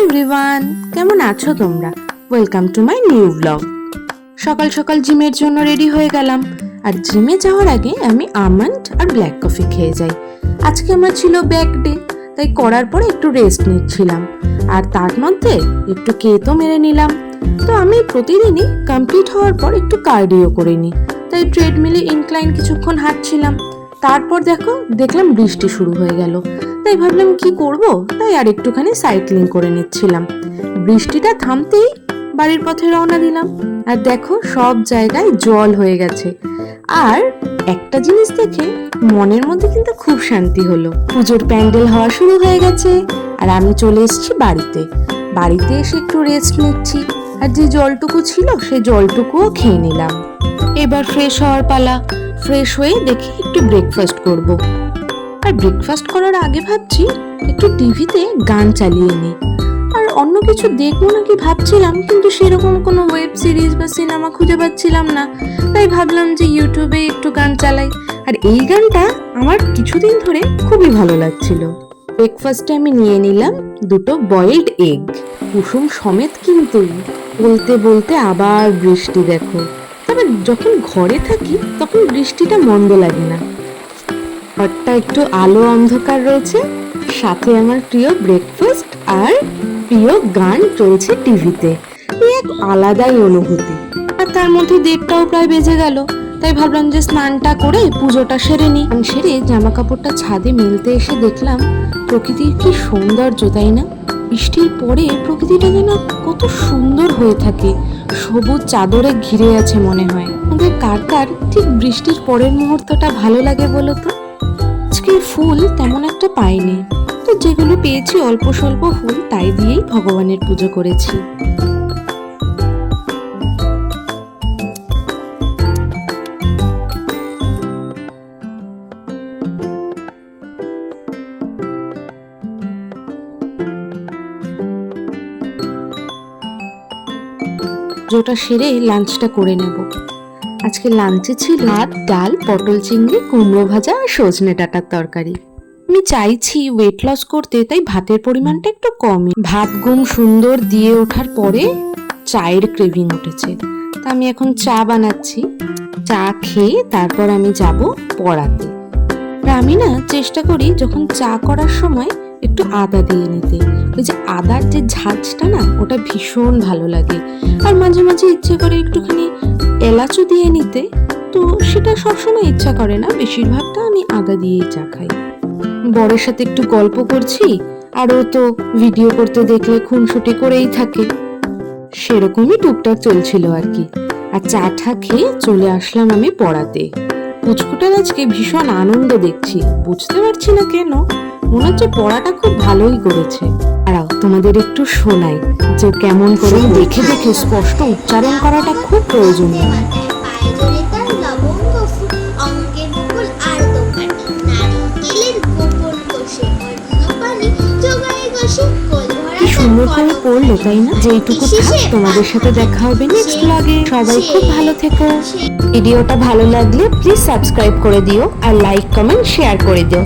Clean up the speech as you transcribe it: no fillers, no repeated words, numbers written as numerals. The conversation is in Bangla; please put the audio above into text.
এভরিওয়ান, কেমন আছো তোমরা? Welcome to my new blog. সকাল সকাল জিমের জন্য রেডি হয়ে গেলাম। আর জিমে যাওয়ার আগে আমি আমন্ড আর ব্ল্যাক কফি খেয়ে যাই। আজকে আমার ছিল ব্যাক ডে, তাই করার পরে একটু রেস্ট নিচ্ছিলাম। আর তার মধ্যে একটু কেকও মেরে নিলাম। তো আমি প্রতিদিনই কমপ্লিট হওয়ার পর একটু কার্ডিও করে নিই, তাই ট্রেডমিলে ইনক্লাইন কিছুক্ষণ হাঁটছিলাম। তারপর দেখলাম বৃষ্টি শুরু হয়ে গেল, তাই ভাবলাম কি করব, তাই আর একটুখানি সাইক্লিং করে নিচ্ছিলাম। বৃষ্টিটা থামতেই বাড়ির পথে রওনা দিলাম। আর দেখো সব জায়গায় জল হয়ে গেছে। আর একটা জিনিস দেখে মনের মধ্যে কিন্তু খুব শান্তি হলো। পুজোর প্যান্ডেল হওয়া শুরু হয়ে গেছে আর আমি চলে এসেছি বাড়িতে এসে একটু রেস্ট নিচ্ছি। আর যে জলটুকু ছিল সেই জলটুকুও খেয়ে নিলাম। এবার ফ্রেশ হওয়ার পালা। ফ্রেশ হয়ে দেখি একটু ব্রেকফাস্ট করব। আর ব্রেকফাস্ট করার আগে ভাবছি একটু টিভিতে গান চালিয়ে নিই। আর অন্য কিছু দেখবো নাকি ভাবছিলাম, কিন্তু সেরকম কোনো ওয়েব সিরিজ বা সিনেমা খুঁজে পাচ্ছিলাম না। তাই ভাবলাম যে ইউটিউবে একটু গান চালাই। আর এই গানটা আমার কিছুদিন ধরে খুবই ভালো লাগছিল। ব্রেকফাস্টে আমি নিয়ে নিলাম দুটো বয়েলড এগ, কুসুম সমেত। কিন্তু বলতে বলতে আবার বৃষ্টি। দেখো, তবে যখন ঘরে থাকি তখন বৃষ্টিটা মন্দ লাগে না। ঘরটা একটু আলো অন্ধকার রয়েছে, সাথে আমার প্রিয় ব্রেকফাস্ট আর প্রিয় গান চলছে টিভিতে। এক আলাদাই অনুভূতি। আর তার মধ্যে 1:30টাও প্রায় বেজে গেল, তাই ভাবলাম যে স্নানটা করে পুজোটা সেরে নিই। সেরে জামা কাপড়টা ছাদে মেলতে এসে দেখলাম প্রকৃতির কি সৌন্দর্য, তাই না? বৃষ্টির পরে প্রকৃতিটা যেন কত সুন্দর হয়ে থাকে, সবুজ চাদরে ঘিরে আছে মনে হয়। আমাদের কার কার ঠিক বৃষ্টির পরের মুহূর্তটা ভালো লাগে বলো তো? আজকে ফুল তেমন একটা পাইনি, তো যেগুলো পেয়েছি অল্প স্বল্প ফুল, তাই দিয়েই ভগবানের পুজো করেছি। পুজোটা সেরে লাঞ্চটা করে নেব। আজকে লাঞ্চে ছিল ভাত, ডাল, পটল চিংড়ি, কুমড়ো ভাজা আর সজনে ডাঁটার তরকারি। আমি চাইছি ওয়েট লস করতে, তাই ভাতের পরিমাণটা একটু কমই। ভাত ঘুম সুন্দর দিয়ে ওঠার পরে চায়ের ক্রেভিং উঠেছে, তা আমি এখন চা বানাচ্ছি। চা খেয়ে তারপর আমি যাব পড়াতে। আর আমি না চেষ্টা করি যখন চা করার সময় একটু আদা দিয়ে নিতে। ওই যে আদার যে ঝাঁঝটা না, ওটা ভীষণ ভালো লাগে। আর মাঝে মাঝে ইচ্ছে করে একটুখানি এলাচও দিয়ে নিতে, তো সেটা সবসময় ইচ্ছা করে না। বেশিরভাগটা আমি আদা দিয়েই চা খাই। বরের সাথে একটু গল্প করছি, আর ও তো ভিডিও করতে দেখলে খুনসুটি করেই থাকে। সেরকমই টুকটাক চলছিল আর কি। আর চাটা খেয়ে চলে আসলাম আমি পড়াতে। পুচকুটার আজকে ভীষণ আনন্দ দেখছি, বুঝতে পারছি না কেন, মনে হচ্ছে পড়াটা খুব ভালোই করেছে। আর তোমাদের একটু শোনাই যে কেমন করে দেখে দেখে স্পষ্ট উচ্চারণ করাটা খুব প্রয়োজনীয়। সুন্দর করে পড়লো, তাই না? যেইটুকু থাক, তোমাদের সাথে দেখা হবে নেক্সট ব্লগে। সবাই খুব ভালো থেকো। ভিডিওটা ভালো লাগলে প্লিজ সাবস্ক্রাইব করে দিও আর লাইক, কমেন্ট, শেয়ার করে দিও।